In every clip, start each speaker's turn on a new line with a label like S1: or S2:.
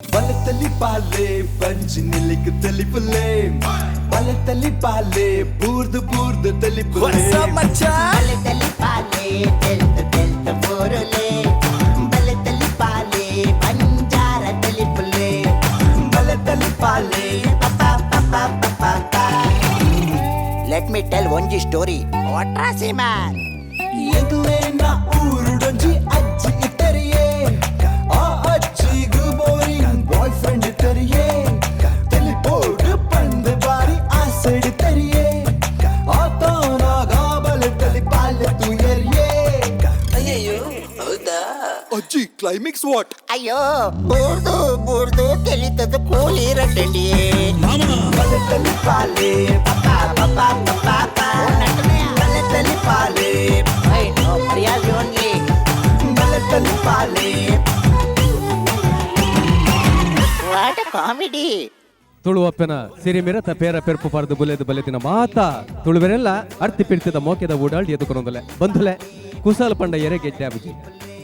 S1: ಬಲತಲಿ ಪಾಲೆ punch ನಿಲಿಕ್ ತಲಿಪುಲೆ ಬಲತಲಿ ಪಾಲೆ ಬೂರ್ದು ಬೂರ್ದು ತಲಿಪುಲೆ
S2: ಬಲತಲಿ ಪಾಲೆ ತೆಲ್ತ ಬೋರಲೆ ಬಲತಲಿ ಪಾಲೆ Panjhara ತಲಿಪುಲೆ
S1: ಬಲತಲಿ ಪಾಲೆ
S2: let me tell ಒಂಜಿ ಸ್ಟೋರಿ ಒಟ್ರಾಸಿ ಮ್ಯಾನ್
S1: ಎದುರೇನ ಊರುಡೊಂಜಿ ಅಜ್ಜಿ ಇಟ್ಟರಿಯೇ ಆ ಅಜ್ಜಿಗೂ ಬೋರಿಂಗ್ ಬಾಯ್ ಫ್ರೆಂಡ್ ಇಟ್ಟರಿಯೇ ತಲಿಪೋಡು ಪಂದ್ ಬಾರಿ ಆಸೆಡ್ ತರಿಯೇ ಆತೋನಾಗ ಬಲತಲಿ ಪಾಲೆ ತುಯರಿಯೇ
S2: ಅಯ್ಯೋ ಹೌದಾ
S1: ಅಜ್ಜಿ ಕ್ಲೈಮ್ಯಾಕ್ಸ್ ವಾಟ್
S2: ಅಯ್ಯೋ ಬೂರ್ದು ತೆಲಿತದ ಕೂಲಿರಟ್ಟಂಡಿಯೇ
S1: ಬಲತಲಿ ಪಾಲೆ ಬಲತಲಿ ಪಾಲೆ ಬಲತಲಿ ಪಾಲೆ
S2: ವಾಟ್ ಕಾಮಿಡಿ
S3: ತುಳುವಪ್ಪನ ಸಿರಿಮಿರತ ಪೇರ ಪೆರ್ಪು ಪರದು ಬುಲೆದು ಬಲೆದಿನ ಮಾತ ತುಳುವೆರೆಲ್ಲ ಅರ್ತಿ ಪಿಡ್ತಿದ ಮೋಕೆದ ಊಡಾಳ್ಡಿ ಎದುಕೊರೊಂದಲೆ ಬಂಧುಲೆ ಕುಸಾಲ ಪಂಡ ಎರೆ ಗೆಡ್ಡೆ ಅಭಿಜಿ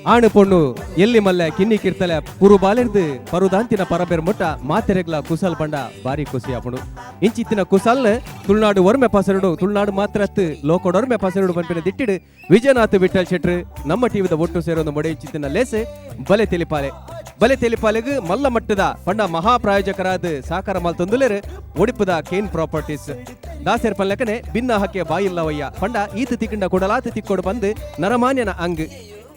S3: ಆಣು ಪೊಣ್ಣು ಎಲ್ಲಿ ಮಲ್ಲೆ ಕಿನ್ನಿ ಕಿರ್ತಲೆ ಪುರು ಬಾಲೆರ್ದು ಪರುದಾಂತಿನ ಪರಬೇರ್ ಮುಟ್ಟ ಮಾತೆರೆಗ್ಲ ಕುಸಾಲ್ ಪಂಡ ಬಾರಿ ಖುಷಿ ಅಪ್ಪುಡು ಇಂಚಿತ್ತಿನ ಕುಸಾಲ್ ತುಳುನಾಡು ಒರ್ಮೆ ಪಸರಡು ತುಳುನಾಡು ಮಾತ್ರತ್ತು ಲೋಕೋಡೊರ್ಮೆ ಪಸರಡು ಪಂಪಿನ ದಿಟ್ಟಿಡು ವಿಜಯನಾಥ್ ವಿಠಲ್ ಶೆಟ್ರು ನಮ್ಮ ಟಿವಿದ ಒಟ್ಟು ಸೇರೊಂದು ಮೊಡೆ ಇಂಚಿತ್ತಿನ ಲೇಸೆ ಬಲೆ ತೆಲಿಪಾಲೆಗ್ ಮಲ್ಲ ಮಟ್ಟದ ಪಂಡ ಮಹಾ ಪ್ರಾಯೋಜಕರಾದ ಸಾಕಾರ ಮಲ್ತೊಂದುಲೆರ್ ಒಡಿಪುದ ಕೇನ್ ಪ್ರಾಪರ್ಟೀಸ್ ದಾಸೇರ್ ಪಲ್ಲೆಕನೆ ಭಿನ್ನ ಹಕ್ಕೆ ಬಾಯಿಲ್ಲವಯ್ಯ ಪಂಡ ಈತ ತಿಕ್ಕಿಂಡ ಕೊಡಲಾತ ತಿಕ್ಕೋಡು ಬಂದು ನರಮಾನ್ಯನ ಅಂಗ್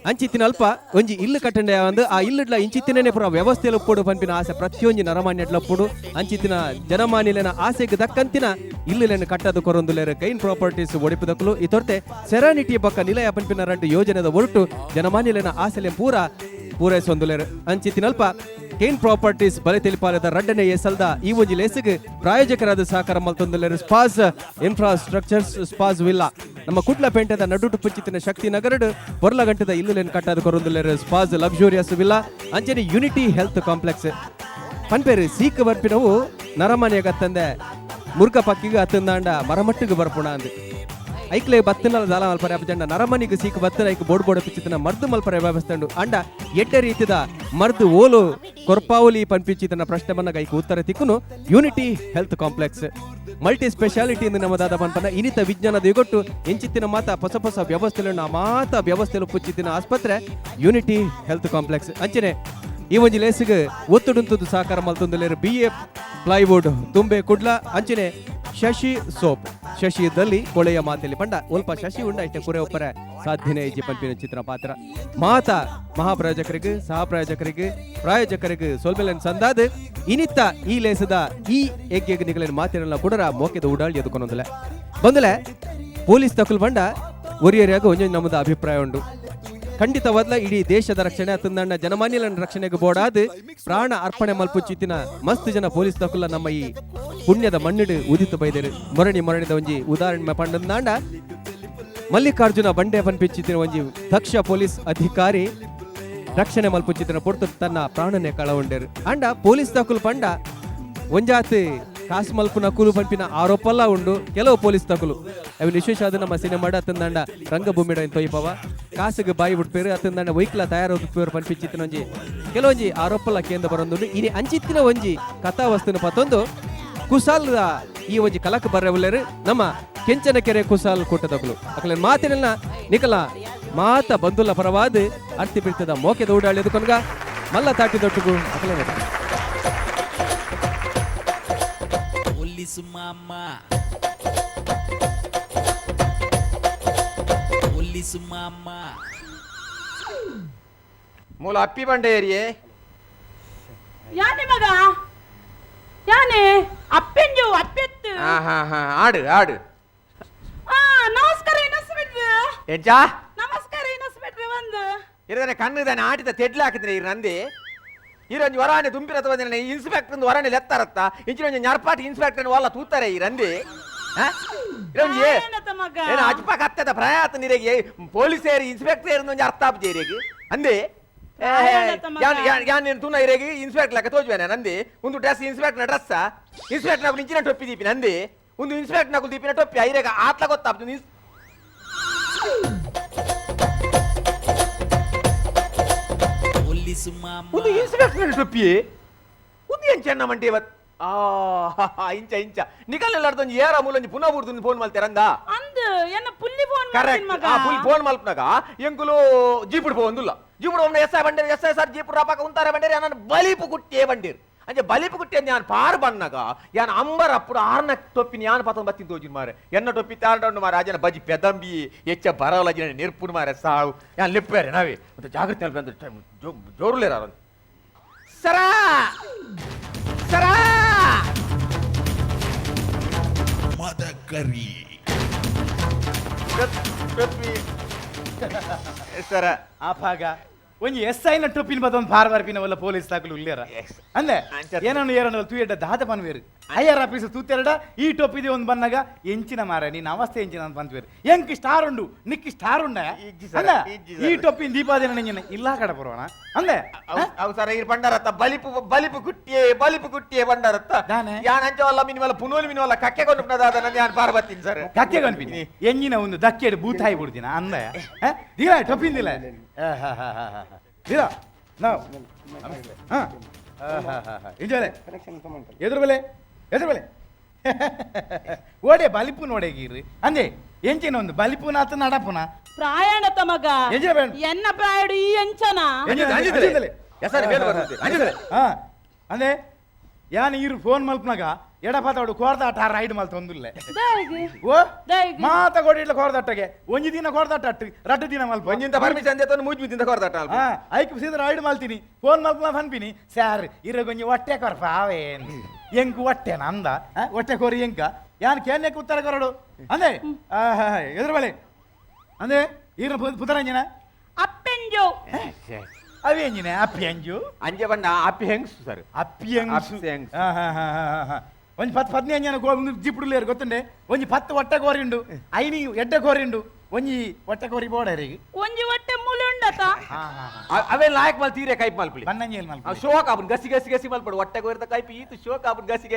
S3: ಅಂಚಿತ್ತಿನ ಅಲ್ಪ ಒಂಜಿ ಇಲ್ಲು ಕಟ್ಟಂಡೆ ಅಂದು ಆ ಇಲ್ಲುಡ್ಲ ಇಂಚಿತ್ತಿನೇ ಪುರ ವ್ಯವಸ್ಥೆಲು ಒಪ್ಪುಡು ಪಂಪಿನ ಆಸೆ ಪ್ರತಿಯೊಂಜಿ ನರಮಾನ್ಯಡ್ಲ ಒಪ್ಪುಡು ಅಂಚಿತ್ತಿನ ಜನಮಾನ್ಯಲೆನ ಆಸೆಗೆ ದಕ್ಕಂತಿನ ಇಲ್ಲುಲೆನ ಕಟ್ಟದು ಕೊರೊಂದುಲೆರ್ ಕೈನ್ ಪ್ರಾಪರ್ಟೀಸ್ ಒಡಿಪುದಕ್ಕಲು ಈ ತೊರ್ತೆ ಸೆರಾನಿಟಿ ಬಕ್ಕ ನಿಲಯ ಪಂಪಿನ ರಂಡು ಯೋಜನೆದ ಹೊರಟು ಜನಮಾನ್ಯಲೆನ ಆಸೆಲೆ ಪೂರೈಸೊಂದುಲೆರ್ ಅಂಚಿತ್ತಿನಲ್ಪ ಕೇನ್ ಪ್ರಾಪರ್ಟೀಸ್ ಬಲೆ ತೆಲಿಪಾಲದ ರಡ್ಡನೆ ಎಸಲ್ದ ಈ ಒಂಜಿ ಲೇಸಿಗೆ ಪ್ರಾಯೋಜಕರಾದ ಸಹಕಾರ ಮಲ್ತೊಂದುಲೆರ್ ಸ್ಪಾಸ್ ಇನ್ಫ್ರಾಸ್ಟ್ರಕ್ಚರ್ಸ್ ಸ್ಪಾಸ್ ವಿಲ್ಲಾ ನಮ್ಮ ಕುಡ್ಲ ಪೇಂಟದ ನಡುಟು ಪುಚ್ಚಿತ್ತಿನ ಶಕ್ತಿ ನಗರಡು ಪೊರ್ಲ ಗಂಟದ ಇಲ್ಲುಲೆನ್ ಕಟ್ಟದ ಕೊರೊಂದುಲೆರ್ ಸ್ಪಾಸ್ ಲಕ್ಸುರಿಯಸ್ ವಿಲ್ಲಾ ಅಂಚನೆ ಯುನಿಟಿ ಹೆಲ್ತ್ ಕಾಂಪ್ಲೆಕ್ಸ್ ಪನ್ಪೇರು ಸೀಕ್ ಬರ್ಪಿನವು ನರಮನೆಯಾಗ ಅತ್ತಂದೆ ಮುರ್ಗ ಪಕ್ಕಿಗೆ ಅತ್ತಂದಾಂಡ ಮರಮಟ್ಟಿಗೆ ಬರ್ಪುಣ ಅಂದು ಐಕ್ಲೆ ಬತ್ತನಲ ದಾಲ ಮಲ್ಪರೆ ಅಪಜಂಡ ನರಮನಿಗೆ ಸೀಕ್ ಬತ್ತನ ಐಕ್ ಬೋರ್ಡ್ ಪಿಚ್ಚಿತನ ಮರ್ದು ಮಲ್ಪರೆ ವ್ಯವಸ್ಥೆಂಡು ಅಂಡ ಎಡ್ಡೆ ರೀತಿದ ಮರ್ದು ಓಲು ಕೊರ್ಪಾವಲಿ ಪನ್ಪಿಚ್ಚಿತನ ಪ್ರಶ್ನೆ ಬನ್ನಗ ಐಕ್ ಉತ್ತರ ತಿಕ್ಕುನು unity health complex multi speciality ಎಂದು ನಮ್ಮದಾದ ಪನ್ಪನ ಇನಿತ ವಿಜ್ಞಾನದ ಯುಗೊಟ್ಟು ಎಂಚಿತ್ತಿನ ಮಾತ ಹೊಸ ವ್ಯವಸ್ಥೆಲು ಮಾತ ವ್ಯವಸ್ಥೆಲು ಪುಚ್ಚಿತ್ತಿನ ಆಸ್ಪತ್ರೆ ಯೂನಿಟಿ ಹೆಲ್ತ್ ಕಾಂಪ್ಲೆಕ್ಸ್ ಅಂಚನೆ ಈ ಒಂಜಿ ಲೇಸಿಗೆ ಒತ್ತುಡುಂತದ್ದು ಸಹಕಾರ ಮಲ್ತೊಂದುಲೆರ್ BA ಪ್ಲೈವುಡ್ ತುಂಬೆ ಕುಡ್ಲ ಅಂಚನೆ ಶಶಿ ಸೋಪ್ ಶಶಿದಲ್ಲಿ ಕೊಳೆಯ ಮಾತೆಲಿ ಪಂಡ ಒಲ್ಪ ಶಶಿ ಉಂಡ ಇಷ್ಟೇ ಕುರೆ ಒಪ್ಪರೆ ಸಾಧ್ಯನೇ ಇಜ್ಜಿ ಪಂಪಿನ ಚಿತ್ರ ಪಾತ್ರ ಮಾತ ಮಹಾಪ್ರಾಯೋಜಕರಿಗೆ ಸಹ ಪ್ರಾಯೋಜಕರಿಗೆ ಸೋಲ್ಮೆಲನ್ ಸಂದಾದ ಇನಿತ್ತ ಈ ಲೇಸದ ಈ ಎಗ್ಗೆಗ್ ನಿಗಲಿನ ಮಾತಿನ ಕುಡರ ಮೋಕೆದ ಉಡಾಳಿ ಎದುಕೊನೊಂದಲೆ ಬಂದಲೆ ಪೊಲೀಸ್ ತಕುಲ್ ಬಂಡ ಒರಿಯರಿಯಾಗ ಒಂಜೊಂದು ನಮ್ಮದ ಅಭಿಪ್ರಾಯ ಉಂಡು ಖಂಡಿತವಾದ್ಲ ಇಡೀ ದೇಶದ ರಕ್ಷಣೆ ಅತ್ತಂದಣ್ಣ ಜನಮಾನ್ಯಲನ ರಕ್ಷಣೆಗೆ ಬೋಡಾದ ಪ್ರಾಣ ಅರ್ಪಣೆ ಮಲ್ಪುಚ್ಚಿತ್ತಿನ ಮಸ್ತ್ ಜನ ಪೊಲೀಸ್ ತಕುಲ್ಲ ನಮ್ಮ ಈ ಪುಣ್ಯದ ಮಣ್ಣಿಡು ಉದಿತು ಬೈದರು ಮರಣಿದ ಒಂಜಿ ಉದಾಹರಣೆ ಪಂಡಂದಾಂಡ ಮಲ್ಲಿಕಾರ್ಜುನ ಬಂಡೆ ಪನ್ಪಿಚ್ಚಿತ್ತಿನ ಒಂಜಿ ದಕ್ಷ ಪೊಲೀಸ್ ಅಧಿಕಾರಿ ರಕ್ಷಣೆ ಮಲ್ಪುಚ್ಚಿತ್ತಿನ ಪೊರ್ತು ತನ್ನ ಪ್ರಾಣನೆ ಕಳಗೊಂಡರು ಅಂಡ ಪೊಲೀಸ್ ತಕುಲ್ ಪಂಡ ಒಂಜಾತ್ ಕಾಸು ಮಲ್ಪುನ ಕೂಲು ಪಂಪಿನ ಆರೋಪಲ್ಲ ಉಂಡು ಕೆಲವು ಪೊಲೀಸ್ ತಕುಲು ಅವು ವಿಶೇಷ ಆದ ನಮ್ಮ ಸಿನಿಮಾಡ ಅತ್ತಂದಾಂಡ ರಂಗಭೂಮಿಡ ತೊಯ್ಪವ ಕಾಸಿಗೆ ಬಾಯಿ ಬಿಡ್ಪೇರು ಅತ್ತಂದಾಂಡ ವೈಕ್ಲ ತಯಾರಪೇರು ಪನ್ಪಿಚ್ಚಿತ್ತಿನ ಒಂಜಿ ಕೆಲವೊಂಜಿ ಆರೋಪಲ್ಲ ಕೇಂದ್ರ ಬರೊಂದು ಇನಿ ಅಂಚಿತ್ತಿನ ಒಂಜಿ ಕಥಾವಸ್ತುನ ಪತ್ತೊಂದು ಕುಸಾಲ್ದ ಈ ಒಂಜಿ ಕಲಕ ಬರ್ರೆವುಲ್ಲೇರು ನಮ್ಮ ಕೆಂಚನಕೆರೆ ಕುಸಾಲ್ ಕೂಟದಕುಲು ಅಕಲ ಮಾತಿನ ನಿಕಲ ಮಾತ ಬಂದುಲ್ಲ ಪರವಾದ ಅರ್ತಿ ಬಿಡ್ತದ ಮೋಕೆದ ಊಡಾಳಿ ಎದುಕೊನ್ಗ ಮಲ್ಲ ತಾಟಿ ದೊಟ್ಟುಗು ಅಕಲೇ
S4: ಮೂಲ ಅಪ್ಪಿ ಬಂಡೆ ಏರಿಯೇ
S5: ಯಾನೆ ಮಗ ಯಾನೆ ಅಪ್ಪೆಂಜು ಅಪ್ಪೆತ್ತು
S4: ಆಡು
S5: ನಮಸ್ಕಾರ ಇನಸ್ಬಿಟ್ರೆ
S4: ಎಂಚಾ
S5: ನಮಸ್ಕಾರ ಇನಸ್ಬಿಟ್ರೆ ಒಂದು
S4: ಇರದನೆ ಕಣ್ಣುದಾನೆ ಆಟಿದ ತೆಡ್ಲು ಹಾಕಿದ್ರೆ ಈ ನಂದಿ ಈರೊಂಜಿ ವರಾನೆ ತುಂಬಿರತ್ತ ಬಂದಿನ ಇನ್ಸ್ಪೆಕ್ಟರ್ ವರಾನೆ ಲೆತ್ತಾರತ್ತ ಇಂಚಿನೊಂಜಿ ಞರ್ಪಾಟಿ ಇನ್ಸ್ಪೆಕ್ಟರ್ ಒಲ್ಲ ತೂತಾರೆ ಈ ರಂದಿ ಏನು ಅಜ್ಪ ಕತ್ತದ ಪ್ರಯಾತ ನಿರೆಗೆ ಪೊಲೀಸೇರಿ ಇನ್ಸ್ಪೆಕ್ಟರ್ ಒಂಜಿ ಅರ್ಥ ಆಪ್ಜೇರಿಗೆ ಅಂದೆ ಯಾನ್ ನೀನು ತುನ ಇರೆಗೆ ಇನ್ಸ್ಪೆಕ್ಟರ್ ಲೆಕ್ಕ ತೋಜುವೇನೆ ನಂದಿ ಒಂದು ಡ್ರೆಸ್ ಇನ್ಸ್ಪೆಕ್ಟರ್ ಡ್ರೆಸ್ ಇನ್ಸ್ಪೆಕ್ಟರ್ ನಕುಲು ಇಂಚಿನ ಟೊಪ್ಪಿ ದೀಪಿನ ಅಂದೆ ಒಂದು ಇನ್ಸ್ಪೆಕ್ಟರ್ ನಕುಲು ದೀಪಿನ ಟೊಪ್ಪಿ ಐರೆಗ ಆತ್ಲ ಗೊತ್ತಾಗ್ತದೆ ಒಂದು ಇನ್ಸ್ಪೆಕ್ಟರ್ ಟೊಪ್ಪಿ ಎಂಚೆನ್ನಮಂಟಿ ಇವತ್ತು ಇಂಚ ನಿಕಲ್ಲೆಲ್ಲಾರ್ದು ಒಂಜಿ ಏರ ಮೂಲೊಂಜಿ ಪುನಃ ಬುಡ್ದು ಫೋನ್ ಮಲ್ತೆರಂದ
S5: ಅಂದ್ ಎನ್ನ ಪುಲ್ಲಿ ಫೋನ್
S4: ಕರೆಕ್ಟ್
S5: ಮಗ
S4: ಫುಲ್ ಫೋನ್ ಮಲ್ಪನಾಗ ಎಂಕುಲು ಜೀಪುಡು ಪೋಂದುಲ್ಲ ಜೀಪುಡು ಒಮ್ಮೆ ಎಸ್ ಐ ಬಂಡೇರಿ ಎಸ್ ಐ ಸರ್ ಜೀಪುಡು ರಾಪಾಕ ಉಂತಾರೆ ಬಂಡೇರಿ ನಾನು ಬಲಿಪು ಕುಟ್ಟಿಯೇ ಬಂಡೇರಿ ಅಂಚೆ ಬಲಿಪು ಕುಟ್ಟಿ ಅಂತ ನಾನು ಪಾರು ಬಣ್ಣಗ ಯಾನ್ ಅಂಬರ್ ಅప్పుడు ಆರ್ನ ಟೊಪ್ಪಿನ ಯಾನ್ ಪತ ಬತ್ತಿನ ತೋಜಿನ ಮಾರೆ ಎನ್ನ ಟೊಪ್ಪಿ ತಾಂಡು ಮಾರೆ ಅಜನ ಬಜಿ ಪೆದಂಬಿ ಎಚ್ಚ ಬರವಲ ಅಜನ ನೆರ್ಪುಡು ಮಾರೆ ಸಾವು ಯಾನ್ ಲಿಪ್ಪೇರೆ ನಾವೇ ಮತ್ತೆ ಜಾಗೃತಿ ನೆನಪು ಜೋರುಲೇರ ಸರಾ ಸರಾ
S6: ಮದಕರಿ
S4: ಸರ
S7: ಆಪಾಗ ಒಂಜಿ SI ನ ಟೊಪ್ಪಿನ ಬದೊಂದು ಪಾರ್ ಬರ್ಪಿನ ಒಲ್ಲ ಪೊಲೀಸ್ ತಾಕಲು ಉಳ್ಳೇರ ಅಂದೆ ಏನನ್ನು ಏರನ್ನು ತೂಯಡ್ಡ ದಾದ ಪನ್ವೇರು ಹೈಯರ್ ಆಫೀಸ್ ತೂತೆರಡ ಈ ಟೊಪ್ಪಿದೆ ಒಂದು ಬನ್ನಗ ಎಂಚಿನ ಮಾರ ನೀನ್ ಅವಸ್ಥೆ ಎಂಚಿನ ಅಂತ ಬಂದ್ವೇರು ಎಂಕಿ ಸ್ಟಾರ್ ಉಂಡು ನಿಕ್ಕಿ ಸ್ಟಾರ್ ಉಂಡ ಅಲ್ಲ ಈ ಟೊಪ್ಪಿನ ದೀಪಾದಿನ ನೆಂಜಿನ ಇಲ್ಲ ಕಡ ಬರೋಣ ಅಂದೆ
S4: ಅವು ಸರ ಇರ್ ಬಂಡಾರತ್ತ ಬಲಿಪು ಕುಟ್ಟಿಯೇ ಬಂಡಾರತ್ತ
S7: ದಾನೆ?
S4: ಯಾನ್ ಅಂಚವಲ್ಲ ಮಿನಿಮಲ್ಲ ಪುನೋಲಿ ಮಿನಿಮಲ್ಲ ಕಕ್ಕೆ ಕೊಂಡುದಾದ ನಾನು ಯಾನ್ ಪಾರ್ ಬತ್ತೀನಿ ಸರ್
S7: ಕಕ್ಕೆ ಕನ್ಪಿನಿ ಎಂಜಿನ ಒಂದು ದಕ್ಕೆಡು ಬೂತಾಯಿ ಬಿಡ್ತೀನ ಅಂದ ದಿಲ ಟೊಪ್ಪಿನ ದಿಲ ದಿಲ ನಾವು ಇಂಜೋಲೆ ಎದುರು ಬೆಲೆ ಓಡೆ ಬಲಿಪು ನೋಡೇಗಿರ್ರಿ ಅಂದೆ ಎಂಚಿನ ಒಂದು ಬಲಿಪುನಾತ ನಡಪುನ
S5: ಪ್ರಾಯಣತ ಮಗ
S7: ಎಂಜಿನ ಬೇಡ.
S5: ಎನ್ನ ಪ್ರಾಯಡು ಈ ಎಂಚನ
S7: ಅಂದೆ ಯಾನ್ ಈರು ಫೋನ್ ಮಲ್ಪನಾಗ ಎಡಪಾತಾಡು ಕೋರ್ದಾಟ ರೈಡ್ ಮಲ್ತ ಒಂದುಲ್ಲೆ
S5: ದಾಯಿಗೆ
S7: ಓ
S5: ದಾಯಿಗೆ
S7: ಮಾತ ಕೊಡಿಡ್ಲ ಕೋರ್ದಾಟಗೆ ಒಂಜಿ ದಿನ ಕೋರ್ದಾಟ ರಡ್ಡು ದಿನ ಮಲ್ಪ
S4: ಒಂಜಿಂತ ಪರ್ಮಿಷನ್ ದೇತ ಮೂಜ್ಮಿದಿಂದ ಕೊರ್ದಾಟ
S7: ಐಕ್ ಸೀದಾ ರೈಡ್ ಮಲ್ತೀನಿ ಫೋನ್ ಮಲ್ಪನ ಫನ್ಪಿನಿ ಸ್ಯಾರ್ ಇರಗೊಂಜಿ ಹೊಟ್ಟೆ ಕೊರ್ಪ ಅವೇನ್ ಎಂಕು ಹೊಟ್ಟೆನ ಅಂದ ಹೊಟ್ಟೆ ಕೋರಿ ಎಂಕ ಯಾನ್ ಕೇನ್ಯಕ್ಕೆ ಉತ್ತರ ಕೊರಡು ಅಂದೆ ಎದುರು ಬಲೆ ಅಂದೆ ಈರ ಪುತರಂಜನ
S5: ಅಪ್ಪೆಂಜು
S7: ಅವೇಂಜಿನ ಅಪ್ಪಿಯಂಜು
S4: ಅಂಜೆ ಬಂಡ ಅಪ್ಪಿ ಹೆಂಗ್ಸು ಸರ್
S7: ಅಪ್ಪಿಯಂಗ್ಸು
S4: ಅಪ್ಪಿಯಂಗ್ಸು.
S7: ಒಂಜಿ 10 ಅಂಜನ ಜಿಪ್ಪುಡುಲೇರು ಗೊತ್ತುಂಡೆ ಒಂಜಿ 10 ಹೊಟ್ಟೆ ಕೋರಿಂಡು ಐನಿ ಎಡ್ಡೆ ಕೋರಿಂಡು ಒಂಜಿ ಹೊಟ್ಟೆ ಕೋರಿ ಬೋಡರಿಗೆ
S5: ಒಂಜಿ ಹೊಟ್ಟೆ ಮೂಲೆ ಉಂಡತ
S4: ಅವೇ ಲಾಯಕ್ ಮಲ್ ತೀರೆ ಕೈಪ್ ಮಲ್ಪಲಿ
S7: ಬನ್ನಂಜೇಲ್ ಮಲ್ಪ
S4: ಶೋಕ್ ಆಪನ್ ಗಸಿ ಮಲ್ಪಡು ಹೊಟ್ಟೆ ಕೋರಿದ ಕೈಪ್ ಈತು ಶೋಕ್ ಆಪನ್ ಗಸಿ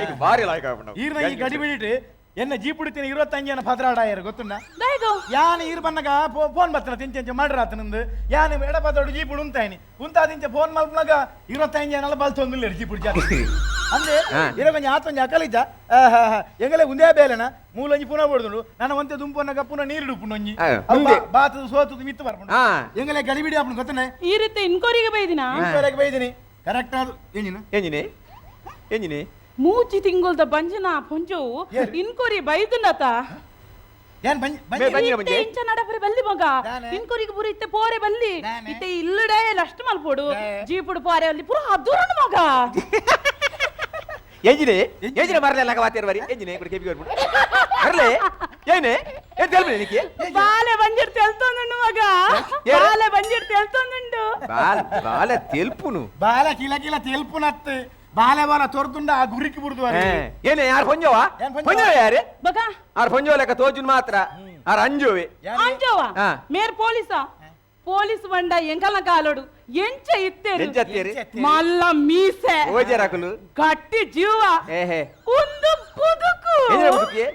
S4: ಐದು ಬಾರಿ ಲಾಯಕ್ ಆಪನ್
S7: ಈರ್ನ ಈ ಗಡಿ ಬಿಡಿಟ್ಟು ಎನ್ನ ಜೀಪುಡಿತಿನ 25 ಜನ ಪದ್ರಾಡಾಯರು ಗೊತ್ತುಂಡ
S5: ದಾಯಿಗೋ
S7: ಯಾನ್ ಈರ್ ಬನ್ನಗ ಫೋನ್ ಬತ್ತನ ತಿಂಚ ಮಾಡ್ರ ಆತನಂದು ಯಾನ್ ಎಡಪದೋಡು ಜೀಪುಡು ಉಂತಾಯಿನಿ ಉಂತಾದಿಂಚ ಫೋನ್ ಮಲ್ಪನಾಗ 25 ಜನ ಬಲ್ತೊಂದುಲ್ಲೇರು ಜೀಪುಡು ಜಾತಿ ಅಂದೆ ಇರಗೊಂಜಿ ಆತೊಂಜಿ ಅಕಲಿಜ ಎಂಗಲೆ ಉಂದೇ ಬೇಲೆನ ಮೂಲೊಂಜಿ ಪುನಃ ಬಡ್ದುಂಡು ನನ್ನ ಒಂತೆ ದುಂಪನ್ನಗ ಪುನಃ ನೀರು ಡುಪ್ಪುಂಡು ಬಾತದು ಸೋತದು ಮಿತ್ತು ಬರ್ಪುಂಡು ಎಂಗಲೆ ಗಡಿ ಬಿಡಿ ಆಪುಂಡು ಗೊತ್ತನೆ
S5: ಈ ರೀತಿ ಇನ್ಕೋರಿಗೆ ಬೈದಿನ
S7: ಬೈದಿನಿ ಕರೆಕ್ಟ್ ಆದು ಏನಿನ
S4: ಎಂಜಿನಿ
S5: ಮೂಚಿ ತಿಂಗೊಲ್ದ ಬಂಜನ ಪುಂಜು ಇನ್ಕೋರಿ ಬೈದುಂಡತ
S7: ಏನ್
S5: ಇತ್ತೆ ಇಂಚ ನಡಪರೆ ಬಲ್ಲಿ ಮಗ
S7: ದಾನೆ?
S5: ಇನ್ಕೋರಿಗೆ ಪುರ ಇತ್ತೆ ಪೋರೆ ಬಲ್ಲಿ
S7: ದಾನೆ?
S5: ಇತ್ತೆ ಇಲ್ಲಡೆ ಲಸ್ಟ್ ಮಲ್ಪೋಡು
S7: ದಾನೆ?
S5: ಜೀಪುಡು ಪಾರೆ ಅಲ್ಲಿ ಪುರ ಅದುರಣ ಮಗ
S4: ಎಂಜಿನೆ ಬರಲಿಲ್ಲ ವಾತಿಯರ್ ಬರಿ ಎಂಜಿನೆ ಕೂಡ ಕೆಪಿ ಬರ್ಬಿಡು ಬರಲೇ ಏನೇ ಏನ್ ತೆಲ್ಬಿಡಿ ನಿಕ್ಕೆ
S5: ಬಾಲೆ ಬಂಜಿರ್ ತೆಲ್ತೊಂದುಂಡು ಮಗ
S4: ಏರು?
S5: ಬಾಲೆ ಬಂಜಿರ್ ತೆಲ್ತೊಂದುಂಡು
S4: ಬಾಲ ತೆಲ್ಪುನು
S7: ಬಾಲ ಕಿಲ ತೆಲ್ಪುನತ್ತು ಬಾಲೆ ಬಾಲ ತೊರ್ದುಂಡ ಆ ಗುರಿಕಿ ಬಿಡ್ದು
S4: ಏನೇ ಯಾರು ಪೊಂಜವಾ
S7: ಏನ್ ಪೊಂಜವ?
S4: ಪೊಂಜವ ಯಾರು
S5: ಮಗ
S4: ಆರು ಪೊಂಜವ ಲೆಕ್ಕ ತೋಜುನ್ ಮಾತ್ರ ಆರು ಅಂಜೋವೆ
S5: ಅಂಜವ
S4: ಹಾ.
S5: ಮೇರ್ ಪೊಲೀಸ್ ಬಂಡ ಎಂಕಲ್ನ ಕಾಲೋಡು ಎಂಚ ಇತ್ತೇರು
S4: ಎಂಚತ್ತೇರಿ
S5: ಮಲ್ಲ ಮೀಸೆ
S4: ಓಜರಾಕುಲು
S5: ಗಟ್ಟಿ ಜೀವ
S4: ಏಹೇ
S5: ಒಂದು ಬದುಕು
S4: ಎಂಜಿನ ಬುದುಕಿ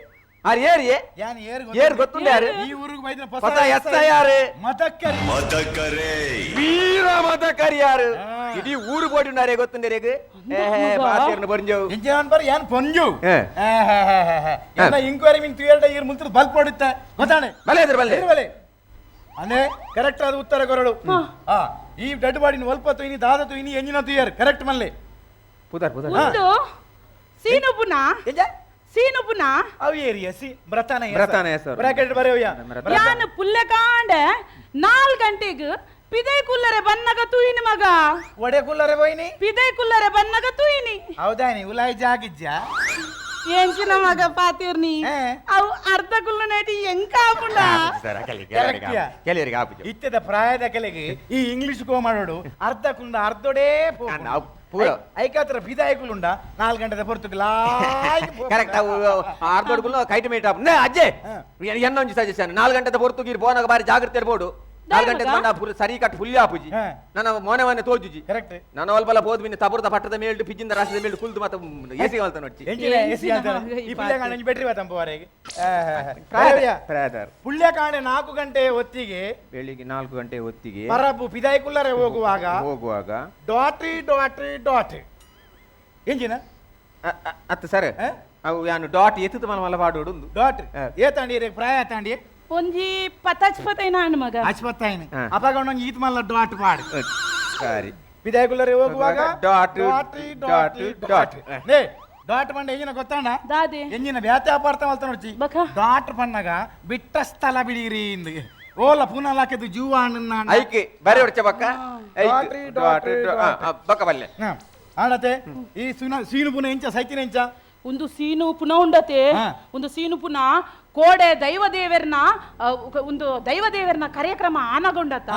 S4: ಆರು ಏರಿಯೇ
S7: ಯಾನ್
S4: ಏರ್ ಗೊತ್ತುಂಡ ಯಾರು
S7: ಈ ಊರಿಗೆ ಬೈದಿನ
S4: ಹೊಸ ಎಸ್ ಯಾರು
S7: ಮತಕ್ಕರಿ
S6: ಮದಕರೆ
S4: ವೀರ ಮತಕರಿ ಯಾರು ಇಡೀ ಊರು ಬೋಡಿ ಉಂಡಾರೆ ಗೊತ್ತುಂಡೇರೆಗ್ ಬಾತಿಯರ್ನ ಬರಂಜವು
S7: ಎಂಜಾನ್ ಬರ್ ಯಾನ್ ಪೊಂಜು
S4: ಹೇ.
S7: ಎಲ್ಲ ಇಂಕ್ವೈರಿ ಮಿನ್ ತುಯರ್ಡ ಇರ್ ಮುಂತ್ರ ಬಲ್ಪ್ ಹೊಡಿತ್ತೆ ಗೊತ್ತಾನೆ
S4: ಬಲೆ ಎದುರು ಬಲ್ಲೆ
S7: ಬಲೆ ಅನೆ ಕರೆಕ್ಟ್ ಆದ ಉತ್ತರ ಕೊರಡು ಈ ಡೆಡ್ ಬಾಡಿನ ಒಲ್ಪ ತುಯಿನಿ ದಾದ ತುಯಿನಿ ಎಂಜಿನ ತುಯರ್ ಕರೆಕ್ಟ್ ಮಲ್ಲೆ
S4: ಪುದರ್
S5: ಒಂದು ಸೀನುಪುನ
S7: ಅವು ಏರಿಯ ಸಿ ಬ್ರತಾನ
S4: ಬ್ರತಾನ ಹೆಸರು.
S7: ಬ್ರಾಕೆಟ್ ಬರೆಯೋಯ
S5: ಯಾನು ಪುಲ್ಲೆ ಕಾಂಡೆ 4 ಗಂಟೆಗ್ ಪಿದೈ ಕುಲ್ಲರೆ ಬನ್ನಗ ತುಯಿನಿ ಮಗ
S7: ಒಡೆ ಕುಲ್ಲರೆ ಬೈನಿ
S5: ಪಿದೈ ಕುಲ್ಲರೆ ಬನ್ನಗ ತುಯಿನಿ
S7: ಹೌದಾನಿ ಉಲಾಯಿ ಜಾಗಿಜ್ಜ
S5: ಎಂಚಿನ ಮಗ ಪಾತಿರ್ನಿ
S7: ಹೇ.
S5: ಅವು ಅರ್ಧ ಕುಲ್ಲ ನೆಟಿ ಎಂಕ ಆಪುಂಡ
S4: ಕೆಲವರಿಗೆ ಆಪುಜು
S7: ಇತ್ತದ ಪ್ರಾಯದ ಕೆಲೆಗೆ ಈ ಇಂಗ್ಲಿಷ್ ಕೋ ಮಾಡೋಡು ಅರ್ಧ ಕುಂಡ ಅರ್ಧೊಡೇ
S4: ಪೂರ
S7: ಐಕಾತ್ರ ಬಿದಾಯಕುಲುಂಡ 4 ಗಂಟೆ ಪೊರ್ತುಕಲಾ
S4: ಕರೆಕ್ಟ್ ಆರ್ದೊಡ್ಗುಲು ಕೈಟ್ ಮೇಟ್ ಆಪ್ ನೇ ಅಜ್ಜೆ ಎನ್ನೊಂಜಿ ಸಜೆಷನ್ 4 ಗಂಟೆ ಪೊರ್ತುಗೀರ್ ಬೋನಾಗ ಬಾರಿ ಜಾಗ್ರತೆ ಇರ್ಬೋದು 4 ಗಂಟೆ ಬಂದ ಪೂರ ಸರಿ ಕಟ್ ಫುಲ್ಲಿ ಆಪುಜಿ
S7: ಹಾ.
S4: ನನ್ನ ಮೊನೆ ತೋಜುಜಿ
S7: ಕರೆಕ್ಟ್
S4: ನನ್ನ ಒಲ್ಬಲ ಬೋದ್ ಬಿನ್ನ ತಬುರದ ಪಟ್ಟದ ಮೇಲ್ಡು ಪಿಜ್ಜಿಂದ ರಾಶಿದ ಮೇಲ್ಡು ಕುಲ್ದು ಮತ್ತೆ ಎಸಿ ಗಲ್ತ ನೋಡ್ಚಿ
S7: ಎಂಜಿನ ಎಸಿ ಅಂತ ಈ ಪುಳ್ಯ ಕಾಣೆ ಬೆಟ್ರಿ ಬಾತಂಪವರೆಗೆ
S4: ಪ್ರಾಯದರ್
S7: ಪುಳ್ಯ ಕಾಣೆ 4 ಗಂಟೆ ಹೊತ್ತಿಗೆ
S4: ಬೆಳಿಗ್ಗೆ 4 ಗಂಟೆ ಹೊತ್ತಿಗೆ
S7: ಪರಬು ಪಿದಾಯಕುಲ್ಲರೆ ಹೋಗುವಾಗ
S4: ಹೋಗುವಾಗ
S7: ಡಾಟ್ರಿ ಎಂಜಿನ
S4: ಅತ್ತ ಸರ್
S7: ಆ?
S4: ಅವು ಯಾನು ಡಾಟ್ ಎತ್ತದ ಮಲ ಪಾಡೋಡು ಒಂದು
S7: ಡಾಟ್ ಏತಾಂಡಿ ರೇಗ್ ಪ್ರಾಯ ತಾಂಡಿ
S5: ಒಂಜಿ ಪತಾಚ್ಪತೈನ ಹಣ್ಣು ಮಗ
S7: ಆಸ್ಪತ್ತಾಯಿನಿ
S4: ಹಾ.
S7: ಅಪಗೊಂಡು ಈತ್ ಮಲ್ಲ ಡಾಟ್ ಪಾಡು
S4: ಸರಿ
S7: ವಿದಾಯಗುಲ್ಲರೆ ಹೋಗುವಾಗ
S4: ಡಾಟ್, ಡಾಟ್, ಡಾಟ್.
S7: ನೇ ಡಾಟ್ ಪಂಡ ಎಂಜಿನ ಗೊತ್ತಾಂಡ
S5: ದಾದಿ
S7: ಎಂಜಿನ ವ್ಯಾತ್ಯಾಪಾರ್ಥ ಮಲ್ತ ನೋಡ್ಚಿ
S5: ಬಕ
S7: ಡಾಟ್ ಪಣ್ಣಗ ಬಿಟ್ಟ ಸ್ಥಳ ಬಿಡಿರಿ ಇಂದು ಓಲ ಪುನಃ ಲಾಕೆದು ಜೀವ ಅಣ್ಣ
S4: ಐಕೆ ಬರೆ ಹೊಡ್ಚ ಬಕ್ಕ
S7: ಡಾಟ್, ಡಾಟ್, ಡಾಟ್.
S4: ಬಕ್ಕ ಬಲ್ಲೆ
S7: ಆಡತೆ ಈ ಸೀನು ಪುನಃ ಎಂಚ ಸೈತಿನ ಎಂಚ
S5: ಒಂದು ಸೀನು ಪುನಃ ಉಂಡತೆ
S7: ಹಾ.
S5: ಒಂದು ಸೀನು ಪುನಃ ಕೋಡೆ ದೈವದೇವರನ ಒಂದು ದೈವದೇವರನ ಕಾರ್ಯಕ್ರಮ ಆನಗೊಂಡತ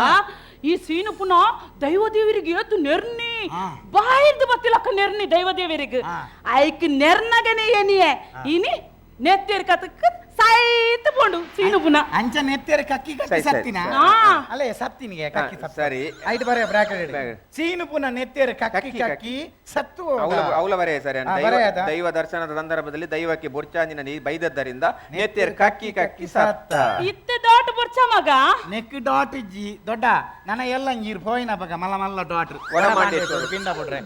S5: ಈ ಸೀನು ಪುನಃ ದೈವದೇವರಿಗೆ ಎದ್ದು ನೆರ್ನಿ
S7: ಹಾ.
S5: ಬಾಯಿದ್ದು ಬತ್ತಿಲಕ್ಕ ನೆರ್ನಿ ದೈವದೇವರಿಗೆ
S7: ಹಾ.
S5: ಐಕ್ ನೆರ್ನಗನೆ ಏನಿಯೇ ಇನಿ ನೆತ್ತಿರ್ ಕತಕ್ ಸೈತ್ ಪೋಂಡು ಸೀನು ಪುನಃ
S7: ಅಂಚ ನೆತ್ತೇರೆ ಕಕ್ಕಿ ಕಕ್ಕಿ
S4: ಸರಿ, ಸರಿ.
S7: ಸತ್ತಿನ
S5: ಹಾ.
S7: ಅಲ್ಲೇ ಸತ್ತಿನಿಗೆ ಕಕ್ಕಿ ಸತ್ತ
S4: ಸರಿ
S7: ಐದು ಬರ ಬ್ರಾಕೆಟ್
S4: ಬ್ರಾಕೆಟ್.
S7: ಸೀನು ಪುನಃ ನೆತ್ತೇರೆ ಕಕ್ಕಿ
S4: ಕಕ್ಕಿ,
S7: ಕಕ್ಕಿ ಸತ್ತು
S4: ಅವಳ ಬರೆ ಸರಿ
S7: ಹಾ, ಬರೆ ಆದ.
S4: ದೈವ ದರ್ಶನದ ಸಂದರ್ಭದಲ್ಲಿ ದೈವಕ್ಕೆ ಬೊರ್ಚಾಂದಿನ ನೀ ಬೈದದ್ದರಿಂದ ನೆತ್ತೇರ್ ಕಕ್ಕಿ ಕಕ್ಕಿ ಸತ್ತ
S5: ಇತ್ತೆ ದೊಡ್ಡ ಬುರ್ಚ ಮಗ
S7: ನೆಕ್ ಡಾಟ್ ಇಜ್ಜಿ ದೊಡ್ಡ ನನ್ನ ಎಲ್ಲ ನೀರು ಪೋಯಿನ ಬಗ ಮಲ್ಲ ಮಲ್ಲ ಡಾಟ್
S4: ಒಳ ಮಾಡಿ ಇಟ್ಟು.
S7: ಪಿಂಡ ಬಿಡ್ರೆ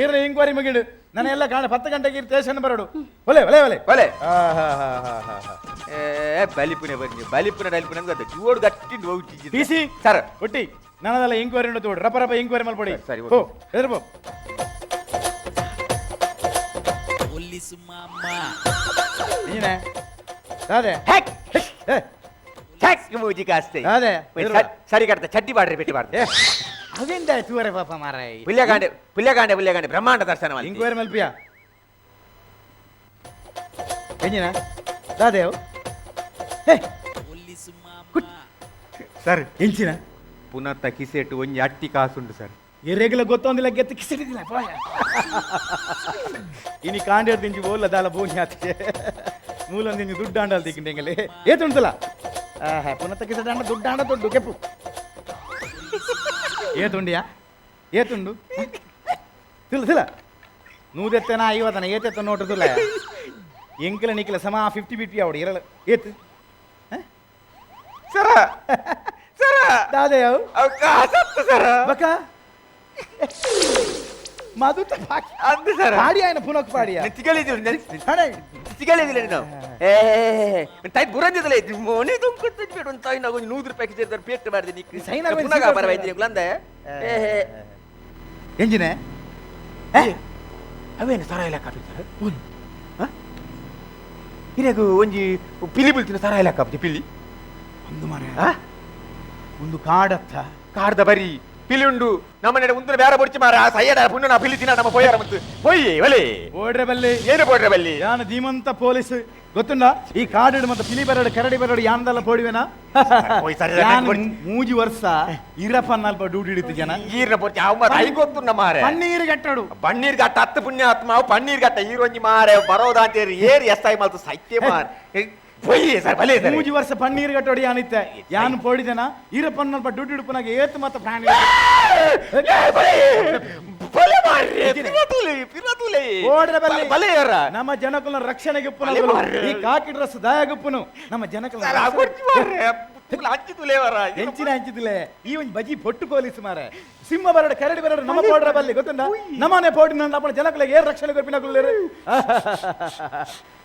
S7: ಇರ್ಲಿ ಇಂಕ್ವೈರಿ ಮುಗಿಡು ನನ್ನ ಎಲ್ಲ ಕಾಣ 10 ಗಂಟೆಗೆ ಸ್ಟೇಷನ್ ಬರೋಡು ಒಲೆ ಒಲೆ ಒಲೆ
S4: ಒಲೆ ಬಲಿಪುನೆ ಬನ್ನಿ ಬಲಿಪುನೆ ಡೈಲ್ಪುನೆ ಅಂತ ಜೋಡ್ ಗಟ್ಟಿ ಹೋಗ್ತಿದ್ದೆ
S7: ಟಿಸಿ
S4: ಸರ್
S7: ಒಟ್ಟಿ ನನ್ನದೆಲ್ಲ ಇಂಕ್ವೈರಿ ನೋಡು ರಪ ರಪ ಇಂಕ್ವೈರಿ ಮಾಡ್ಕೊಡಿ
S4: ಸರಿ,
S7: ಹೋ ಎದುರು ನೀನೇ ಅದೇ
S4: ಹೆಕ್ ಹೆಕ್ ಮೂಜಿ ಕಾಸ್ತೆ
S7: ಅದೇ
S4: ಸರಿ ಕಟ್ತ ಚಡ್ಡಿ ಬಾಡ್ರಿ ಬಿಟ್ಟು ಬಾರ್ದು
S7: ಅದೇಂದ ತೂವರೆ ಪಾಪ ಮಾರಾಯ
S4: ಪುಲ್ಯಗಾಂಡೆ ಬ್ರಹ್ಮಾಂಡ ದರ್ಶನ ಮಾಡಿ
S7: ಇಂಕ್ವೈರಿ ಮಲ್ಪಿಯ ಎಂಜಿನ ದಾದೇವ್ ಸರ್ ಎಂಚಿನ
S4: ಪುನಃ ಕಿಸೆಟ್ಟು ಒಂಜಿ ಅಟ್ಟಿ ಕಾಸುಂಡು ಸರ್
S7: ಎರೆಗಲ ಗೊತ್ತೊಂದಿಲ್ಲ ಗೆತ್ತು ಕಿಸಿಡಿದಿಲ್ಲ ಪೋಯ ಇನಿ ಕಾಂಡೇರ್ ದಿಂಜಿ ಓಲ್ಲ ದಾಲ ಬೋನಿ ಆತಿಗೆ ಮೂಲೊಂದಿಂಜಿ ದುಡ್ಡು ಆಂಡಲ್ ದಿಕ್ಕಿಂಡೆಂಗಲೆ ಏತುಂಟಲ್ಲ ಪುನಃ ಕಿಸಡ ದುಡ್ಡು ಆಂಡ ದೊಡ್ಡು ಕೆಪ್ಪು ಏತುಂಡಿಯಾ ಏತುಂಡು ತಿಲ್ಲ ತಿಲ್ಲ ನೂದೆತ್ತನ 50 ಏತೆತ್ತ ನೋಡ್ರದಿಲ್ಲ ಎಂಕಲ ನಿಕ್ಲ ಸಮ 50-50 ಅವಡು ಇರಲ್ಲ ಏತು
S4: ಸರ ಸರ
S7: ದಾದೇವ್
S4: ಅವ್ ಕಾಸತ್ತು ಸರ
S7: ಬಕ ಮಧುತ ಬಾಕಿ
S4: ಅಂದು ಸರ
S7: ಪಾಡಿ ಆಯ್ನ ಪುನಃ ಪಾಡಿಯ
S4: ಸಿಗಲಿದಿಲ್ಲ ನೀನು ತಾಯಿ ಬುರಂದಿದಲ್ಲ ಮೊನೆ ದುಂಕುತ್ತ ಬೇಡ ಒಂದು ತಾಯಿ ನಾವು 100 ರೂಪಾಯಿ ಸೇರಿದ್ರೆ ಪೇಟ್ ಮಾಡಿದೆ ನೀ
S7: ಸೈನ್ ಆಗೋದು
S4: ಪುನಃ
S7: ಸಿಗೋದು
S4: ಬರವೈತಿ ಗುಲಂದೆ
S7: ಎಂಜಿನೆ
S4: ಅವೇನು ಸರ ಇಲ್ಲ ಕಾಪಿ ಸರ್ ಹಿರಿಯಗು ಒಂಜಿ ಪಿಲಿ ಬೀಳ್ತಿನ ಸರ ಇಲ್ಲ ಕಾಪಿ ಪಿಲಿ
S7: ಒಂದು ಮಾರ ಒಂದು ಕಾಡತ್ತ
S4: ಕಾಡ್ದ ಬರಿ ಪಿಲಿ ಉಂಡು ನಮ್ಮನೆ ಮುಂದೆ ಬೇರೆ ಬೊಡ್ಚಿ ಮಾರ ಸಯ್ಯಡ ಪುಣ್ಯ ನಾ ಪಿಲಿ ತಿನ್ನ ನಮ್ಮ ಪೋಯಾರ ಮತ್ತು ಪೊಯ್ಯಿ ಒಲೆ
S7: ಓಡ್ರೆ ಬಲ್ಲಿ
S4: ಏನು ಪೋಡ್ರೆ ಬಲ್ಲಿ
S7: ಯಾನ ಧೀಮಂತ ಪೊಲೀಸ್ ಗೊತ್ತುಂಡ ಈ ಕಾಡಿಡು ಮತ್ತೆ ಪಿಲಿ ಬರಡು ಕರಡಿ ಬರಡು ಯಾನ್ದಲ್ಲ ಪೋಡಿವೆನಾ
S4: ಓಯ್ ಸರಿ,
S7: ಯಾನ್
S4: ಕೊಡಿ.
S7: ಮೂಜಿ ವರ್ಷ ಇರಪ್ಪನ್ ಅಲ್ಪ ಡ್ಯೂಟಿ ಹಿಡಿತು ಜನ
S4: ಈರ್ನ ಪೊಡ್ಚಿ ಅವ ಐ ಗೊತ್ತು ಮಾರೆ
S7: ಪನ್ನೀರ್ ಗಟ್ಟಡು
S4: ಪನ್ನೀರ್ ಗಟ್ಟ 10 ಪುಣ್ಯಾತ್ಮ ಅವು ಪನ್ನೀರ್ ಗಟ್ಟ ಈರೊಂಜಿ ಮಾರೆ ಬರೋದಾ ಅಂತೇರಿ ಏರಿ ಎಸ್ತಾಯಿ ಮಾಲ್ತು ಸತ್ಯ ಮಾರ್ ಪೊಯ್ಯಿ ಸರ್ ಬಲೆ ಸರ್
S7: ಮೂಜಿ ವರ್ಷ ಪನ್ನೀರ್ ಗಟ್ಟೋಡಿ ಯಾನಿತ್ತೆ ಯಾನ್ ಪೋಡಿದನ ಈರಪ್ಪನ್ ಅಲ್ಪ ಡ್ಯೂಟಿ ಹಿಡ್ಪನಾಗ ಏತ್ ಮತ್ತೆ ಪ್ರಾಣಿ
S4: ಬಲೆ ಮಾರ್ರೆ ಪಿರತುಲೆ
S7: ಓಡ್ರೆ ಬಲ್ಲಿ
S4: ಬಲೆ ಯಾರ
S7: ನಮ್ಮ ಜನಕುಲ ರಕ್ಷಣೆಗೆ
S4: ಬಲೆ ಮಾರ್ರೆ.
S7: ಈ ಕಾಕಿ ಡ್ರೆಸ್ ದಾಯಗುಪ್ಪನು ನಮ್ಮ ಜನಕುಲ
S4: ಸರ್ ಆಗೊಚ್ಚಿ ಮಾರ್ರೆ ಹಚ್ಚಿ ತುಲೇವರ
S7: ಹೆಂಚಿನ ಹಂಚಿದಿಲ್ಲ ಈ ಒಂದು ಬಜಿ ಪೊಟ್ಟು ಪೊಲೀಸ್ ಮಾರೆ ಸಿಂಹ ಬರಡು ಕರಡಿ ಬರಡು ನಮ್ಮ ಪೌಡ್ರ ಬಲ್ಲಿ ಗೊತ್ತುಂಡ ನಮ್ಮನೆ ಪೌಡಿನ ನಮ್ಮ ಜನಗಳಿಗೆ ಏನ್ ರಕ್ಷಣೆ ಕೊಪ್ಪಿನಗುಳ್ಳೇರು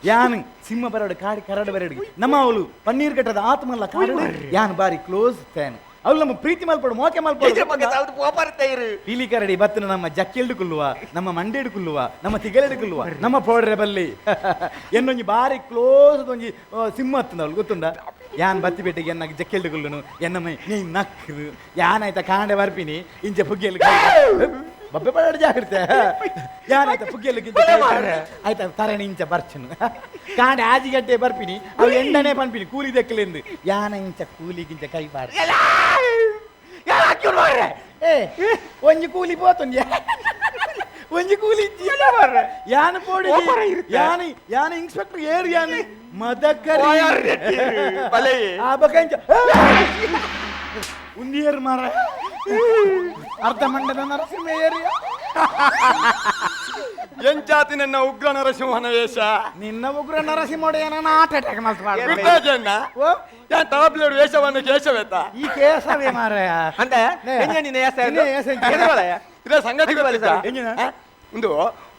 S7: ಯಾನ್ ಸಿಂಹ ಬರಡು ಕಾಡಿ ಕರಡು ಬರಡು ನಮ್ಮ ಅವಳು ಪನ್ನೀರ್ ಗಟ್ಟದ ಆತ್ಮಲ್ಲ ಕಾಡು ಯಾನ್ ಬಾರಿ ಕ್ಲೋಸ್ ಫ್ಯಾನ್ ಅವಳು ನಮ್ಮ ಪ್ರೀತಿ ಮಲ್ಪಡು ಮೋಕೆ ಮಲ್ಪಡು ಪೀಲಿ ಕರಡಿ ಬತ್ತನ ನಮ್ಮ ಜಕ್ಕೆಲ್ಡು ಕುಲ್ಲುವ ನಮ್ಮ ಮಂಡೇಡು ಕುಲ್ಲುವ ನಮ್ಮ ತಿಗಲೆಡು ಕುಲ್ಲುವ ನಮ್ಮ ಪೌಡ್ರೆ ಬಲ್ಲಿ ಎನ್ನೊಂಜಿ ಬಾರಿ ಕ್ಲೋಸ್ ಒಂಜಿ ಸಿಂಹ ಹತ್ತದ ಅವಳು ಗೊತ್ತುಂಡ ಯಾನ್ ಬತ್ತಿ ಬೆಟ್ಟಿಗೆ ಎನ್ನ ಜಕ್ಕೆಲ್ಡು ಕುಲ್ಲುನು ಎನ್ನಮ್ಮ ನೀ ನಕ್ಕರು ಯಾನಾಯ್ತ ಕಾಂಡೆ ಬರ್ಪಿನಿ ಇಂಚೆ ಪುಗ್ಗಿಯಲ್ಲಿ ಬಬ್ಬೆ ಪಡ ಜಾಗ್ರತೆ ಯಾನಾಯ್ತ ಪುಗ್ಗಿಯಲ್ಲಿ ಆಯ್ತಾ ತರಣಿ ಇಂಚ ಬರ್ಚನು ಕಾಂಡೆ ಆಜಿಗಡ್ಡೆ ಬರ್ಪಿನಿ ಅವು ಎಂಡನೆ ಪನ್ಪಿನಿ ಕೂಲಿ ದಕ್ಕಲೆಂದು ಯಾನ ಇಂಚ ಕೂಲಿಗಿಂಚ ಕೈ ಬಾರ ಏ ಒಂಜಿ ಕೂಲಿ ಪೋತೊಂಜಿ ಒಂಜಿ ಕೂಲಿ ಯಾನ ಪೋಡಿ ಯಾನ ಇನ್ಸ್ಪೆಕ್ಟರ್ ಏರು ಯಾನ ಮದಕರಿ ಆ ಬಕಂಚ ಉಂದಿಯರ್ ಮಾರ ಅರ್ಧ ಮಂಡಲ ನರಸಿಂಹ ಏರಿಯಾ
S6: ಎಂಚಾತಿ ನನ್ನ ಉಗ್ರ ನರಸಿಂಹನ ವೇಷ
S7: ನಿನ್ನ ಉಗ್ರ ನರಸಿಂಹ ಏನನ್ನ ಹಾರ್ಟ್ ಅಟ್ಯಾಕ್
S6: ಬಿಟ್ಟಾಜನ್ನ ಯಾನ್ ಟಾಬ್ಲೆಟ್ ವೇಷವನ್ನು ಕೇಶವೇತ
S7: ಈ ಕೇಸವೇ ಮಾರಾಯ
S4: ಅಂತ
S7: ನೇ.
S4: ಎಂಜ ನಿನ್ನ ಹೆಸರು
S7: ನಿನ್ನ ಹೆಸರು ಎಂಜ?
S4: ಎದರೊಳಯ?
S6: ಇದೇ ಸಂಗತಿ
S4: ಬಲಿ ಸರ್.
S7: ಎಂಜಿನ?
S6: ಒಂದು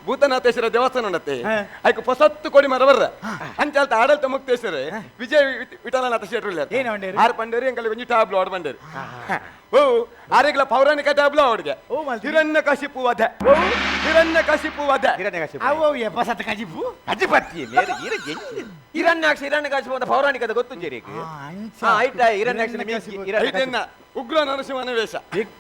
S6: ಭೂತನಾಥೇಶ್ವರ ದೇವಸ್ಥಾನ ಉಂಡತ್ತೆ
S7: ಹಾ.
S6: ಅದಕ್ಕೆ ಹೊಸತ್ತು ಕೊಡಿ ಮರ ಬರ್ರ ಅಂತ ಹೇಳ್ತಾ ಆಡಳಿತ ಮುಕ್ತೇಶ್ವರ ವಿಜಯ ವಿಠಲನಾಥ ಶೆಟ್ರು
S7: ಏನ್ ಬಂಡೇರಿ?
S6: ಆರು ಪಂಡೇರಿ ಎಂಕಲ್ಲಿ ಒಂಜಿ ಟ್ಯಾಬ್ಲು ಆಡ್ ಬಂಡೇರಿ ಓ ಆರೆಗ್ಲ ಪೌರಾಣಿಕ ಟ್ಯಾಬ್ಲು ಅವಡ್ಗೆ
S7: ಓ, ಮಲ್ತಿ.
S6: ಹಿರಣ್ಯ ಕಶಿಪು ವಧೆ ಹಿರಣ್ಯ ಕಶಿಪು ವಧೆ
S4: ಹಿರಣ್ಯಕಶಿಪು
S7: ಅವು ಎಪ್ಪ ಸತ್ತ ಕಜಿಪು
S4: ಅಜಿಪತ್ತಿ ಹಿರಣ್ಯಾಕ್ಷ ಹಿರಣ್ಯಕಶಿಪು ಅಂತ ಪೌರಾಣಿಕದ ಗೊತ್ತು ಜೇರಿಗೆ ಆಯ್ತಾ ಹಿರಣ್ಯಾಕ್ಷನ
S6: ಇದನ್ನ ಉಗ್ರ ನರಸಿಂಹನ ವೇಷ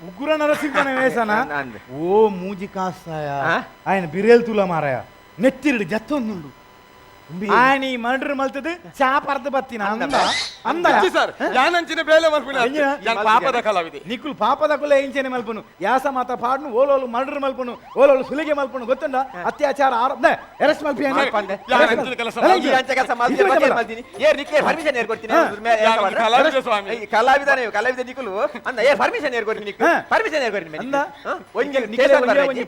S7: ಉಗ್ರ ನರಸಿಂಹನ ವೇಷನ
S4: ಅಂದೆ.
S7: ಓ ಮೂಜಿ ಕಾಸ್ತಾಯ
S4: ಆ?
S7: ఆయన బిరేల్ తుల మారాయ నెత్తిరుడు జత్తుండు ఆయన ఈ మర్డర్ మల్తది చాపర్ద బత్తిన అంద అంద
S6: ಸರ್ ಯಾನಂಚಿನ ಬೇಲೆ ಮಲ್ಪಿನ
S7: ಎಂಜಿನ?
S6: ಯಾನ್ ಪಾಪದ ಕಲಾವಿದೆ
S7: నిక్కులు పాపదకుల ఏంచని మల్పును యాస మాత పాడును ఓలోలు మర్డర్ మల్పును ఓలోలు సులిగే మల్పును ಗೊತ್ತುಂಡ ಅತ್ಯಾಚಾರ ಆರೋಪ ಅರೆಸ್ಟ್ ಮಲ್ಪಿ
S6: ಮಲ್ಪಂದೆ. ಯಾರು ಅಂಚಿನ ಕೆಲಸ
S4: ಪರ್ಮಿಷನ್ ಏರ್ಕೊಡ್ತೀನಿ
S6: ಕಲಾವಿದ ಸ್ವಾಮಿ
S4: ಕಲಾವಿದ ನಿಖುಲು ಅಂದ ಪರ್ಮಿಷನ್ ಏರ್ಕೊಡ್ತೀನಿ ನಿಖು
S7: ಹಾ.
S4: ಪರ್ಮಿಷನ್ ಏರ್ಕೊಡ್ತೀನಿ
S7: ಅಂದ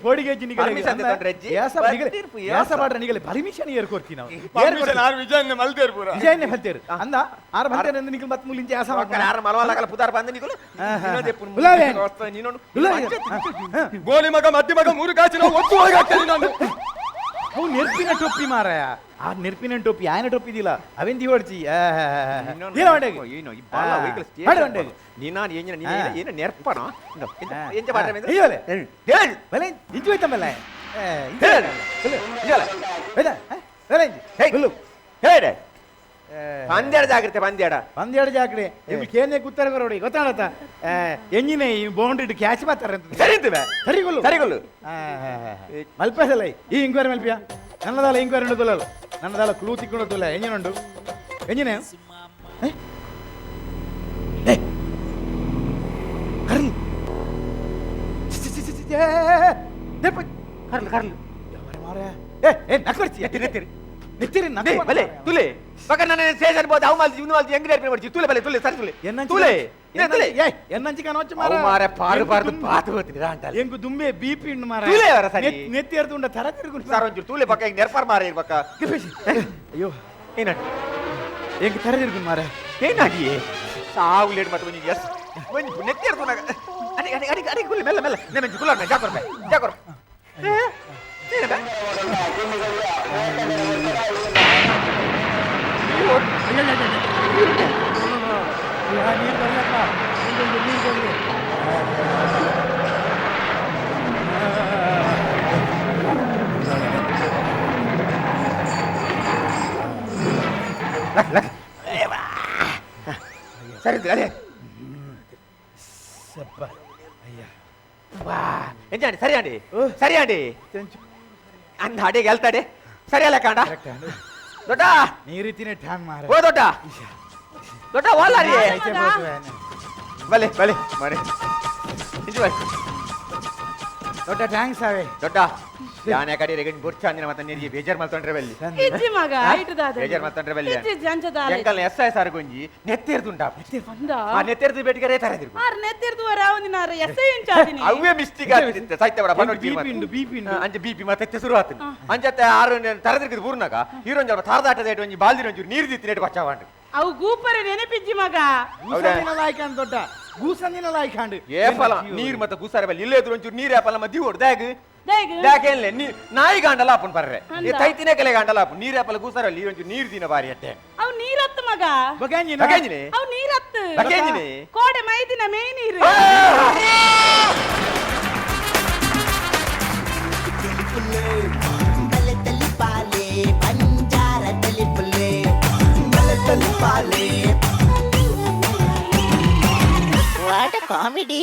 S7: ಪೋಡಿಗೆ
S4: Permission ತಗೊಂಡ್ರೆ ಅಜ್ಜಿ.
S7: ಯಾಸ ಬಾಡ್ರ ನಿಗಲೆ ಪರ್ಮಿಷನ್ ಏರ್ಕೊಡ್ತಿ ನಾವು
S6: ಪರ್ಮಿಷನ್ ಆರು ವಿಜಯನ್ನ ಮಲ್ತೇರ್ ಪೂರ
S7: ವಿಜಯನ್ನೇ ಹೇಳ್ತೇರು ಅಂದ ಆರು ಬಂತೇನೆ ಎಂದು ನಿಗಲ್ ಮತ್ ಮುಲಿಂಚೆ ಯಾಸ
S4: ಪುದಾರ ಬಂದ ನಿಖುಲು
S6: ಗೋಲಿ ಮಗ ಮದ್ದಿ ಮಗ ಮೂರು ಕಾಚಿನ ಒತ್ತು ಹೋಗಾಗ್ತೇನೆ ನಾನು
S7: ಅವು ನೆರ್ಪಿನ ಟೊಪ್ಪಿ ಮಾರಾಯ ಆ ನೆರ್ಪಿನ ಟೊಪ್ಪಿ ಆಯ್ನ ಟೊಪ್ಪಿ ಇದಿಲ್ಲ ಅವೆಂದಿ ಹೊಡ್ಚಿ
S4: ಏನು ನೆರ್ಪಣ ಎಂಚ
S7: ಇಂಚು ಹೋಯ್ತಮ್ಮಲ್ಲ
S4: ಹೇಳಿ ಪಂದ್ಯಾಡ ಜಾಗ್ರತೆ ಪಂದ್ಯಾಡ
S7: ಒಂದೆರಡು ಜಾಕಡೆ ಕೇನೆ ಕೂತಾರ ನೋಡಿ ಗೊತ್ತಾಡತ್ತ ಎಂಜಿನ ಈ ಬೌಂಡ್ರಿ ಕ್ಯಾಚ್ ಬರ್ತಾರೆ ಅಂತ
S4: ಸರಿದ್ವೆ
S7: ಸರಿಗೊಲ್ಲು
S4: ಸರಿಗೊಲ್ಲು
S7: ಮಲ್ಪಸಲ್ಲ ಈ ಇಂಕ್ವೈರಿ ಮಲ್ಪಿಯ ನನ್ನದಾಲ ಇಂಕ್ವೈರಿ ಉಂಟು ನನ್ನದಾಲ ಕ್ಲೂ ತಿಕ್ಕೊಂಡು ಎಂಜಿನ ಉಂಟು ಎಂಜಿನ
S4: ಕರ್ಲು ಕರ್ಲು
S7: ನೆತ್ತಿರಿ
S4: ಬಲೆ ತುಲೆ ಪಕ್ಕ ನನ್ನ ಸ್ಟೇಷನ್ ಬೋದು ಅವು ಮಾಲ್ತಿ ಇನ್ನು ಮಾಲ್ತಿ ಹೆಂಗ್ ರೇಟ್ ಮಾಡ್ತಿ ತುಲೆ ಬಲೆ ತುಲೆ ಸರಿ ತುಲೆ ತುಲೆ
S7: ಎನ್ನಂಚಿ ಕಾಣೋಚ್ಚು
S4: ಅವು ಮಾರ ಪಾರು ಪಾರ್ದು ಪಾತು ಹೋಗ್ತಿದ್ದೀರಾ ಅಂತ
S7: ಎಂಗು ದುಂಬೆ ಬಿಪಿ ಉಂಡು ಮಾರ
S4: ತುಲೆ ಅವರ ಸರಿ
S7: ನೆತ್ತಿ ಎರ್ದು ಉಂಡ ತರ ತಿರುಗು
S4: ಸರ್ ಒಂಚೂರು ತುಲೆ ಪಕ್ಕ ಹಿಂಗ್ ನೆರ್ಪಾರ್ ಮಾರ ಇರ್ಬೇಕ
S7: ಅಯ್ಯೋ
S4: ಏನಾಗಿ
S7: ಎಂಗು ತರ ತಿರುಗು ಮಾರ
S4: ಏನಾಗಿ ಸಾವು ಲೇಟ್ ಮತ್ತೆ ಒಂದು ಎಸ್ ಒಂದು ನೆತ್ತಿ ಇರ್ತು ನಾಗ ಅಡಿ ಅಡಿ ಅಡಿ ಅಡಿ ಕುಲ್ಲಿ ಮೆಲ್ಲ ಮೆಲ್ಲ ನೆಮೆಂಚು ಕುಲ್ಲ ಜಾಕರ್ ಬೈ ಜಾಕರ್ సరే అదే ఎంచండి సరే అండి సరే అండి అంద అడిగి వెళ్తాడే సరే లేకండా దొడ్డ
S7: ನೀ ರೀತಿನೇ ಠಾನ್ ಮಾರ
S4: ఓ దొడ్డ దొడ్డ వాళ్ళారి భలే భలే మరి ఇంటి బాయ్
S7: ದೊಡ್ಡ ಥ್ಯಾಂಕ್ಸ್ ಅವೇ
S4: ದೊಡ್ಡ ಯಾನೆ ಕಡೆ ರೆಗನ್ ಬುರ್ಚ ಅಂದಿನ ಮತ್ತೆ ನೀರಿಗೆ ಬೇಜಾರ್ ಮಾಡ್ಕೊಂಡ್ರೆ ಬಲ್ಲಿ
S5: ಇಜ್ಜಿ ಮಗ ಐಟದಾದ
S4: ಬೇಜಾರ್ ಮಾಡ್ಕೊಂಡ್ರೆ ಬಲ್ಲಿ
S5: ಇಜ್ಜಿ ಜಂಜದಾದ
S4: ಎಂಕಲ್ ಎಸ್ ಐ ಸಾರ್ ಗೊಂಜಿ ನೆತ್ತೆರ್ದುಂಟಾ
S5: ಬಂದ
S4: ಆ ನೆತ್ತೆರ್ದು ಬೇಟಿಗೆ ತರದಿರು
S5: ಆರ್ ನೆತ್ತಿರ್ದು ರಾವನಿನ ಎಸ್ಐ ಇಂಚಾದಿನಿ
S4: ಅವೇ ಮಿಸ್ಟೇಕ್ ಆಗ್ತಿತ್ತು ಸಾಯ್ತೆ ಬಡ ಬನ್ನೋಡ್
S7: ಬಿಪಿ ಉಂಡು
S4: ಅಂಜೆ ಬಿಪಿ ಮತ್ತೆ ಶುರು ಆತು ಅಂಜತ್ತೆ ಆರು ತರದಿರ್ಕಿದ್ ಊರ್ನಾಗ ಹೀರೋಂಜ ತಾರದಾಟದ ಏಟು ಒಂಜಿ ಬಾಲ್ದಿರ ಒಂಚೂರು ನೀರು ದಿತ್ತಿ ನೇಟು ಬಚ್ಚಾವಾಂಡು
S5: ಅವು ಗೂಪರೆ ನೆನಪಿಜ್ಜಿ ಮಗ
S7: ಗೂಸಂದಿನ ಲಾಯ್ಕಾಂಡ್ ದೊಡ್ಡ ಗೂಸಂದಿನ ಲಾಯ್ಕಾಂಡ್
S4: ಏಪಲ ನೀರ್ ಮತ್ತೆ ಗುಸಾರ ಬಲ್ಲಿ ಇಲ್ಲೇ ಇದ್ರು ಒಂಚೂರು ನೀರ್ ಏಪಲ ಮದ್ದಿ ಹೊಡ್ ದಾಗ
S5: ದೇಗ
S4: ದಾಕೇನ್ಲೆ ನಾಯಿ ಗಾಂಡಲ ಅಪ್ಪನ್ ಬರ್ರೆ
S5: ಅಂದ.
S4: ತೈತಿನೇ ಕಲೆ ಗಾಂಡಲ ಅಪ್ಪ ನೀರ್ ಏಪಲ ಗುಸಾರ ಅಲ್ಲಿ ಒಂಚೂರು ನೀರ್ ದಿನ ಬಾರಿ ಅಟ್ಟೆ
S5: ಅವು ನೀರತ್ತು ಮಗ
S7: ಬಗಂಜಿನ
S4: ಬಗೆಂಜಿನಿ
S5: ಅವು ನೀರತ್ತು
S4: ಬಗೆಂಜಿನಿ
S5: ಕೋಡೆ ಮೈದಿನ ಮೇ ನೀರು
S2: ಬಲೆ ತಲಿ ಪಾಲೆ ಪಂಜಾರ ತಲಿ ಪುಲ್ಲೆ ಬಲೆ ತಲಿ ಪಾಲೆ ವಾಟ್ ಕಾಮಿಡಿ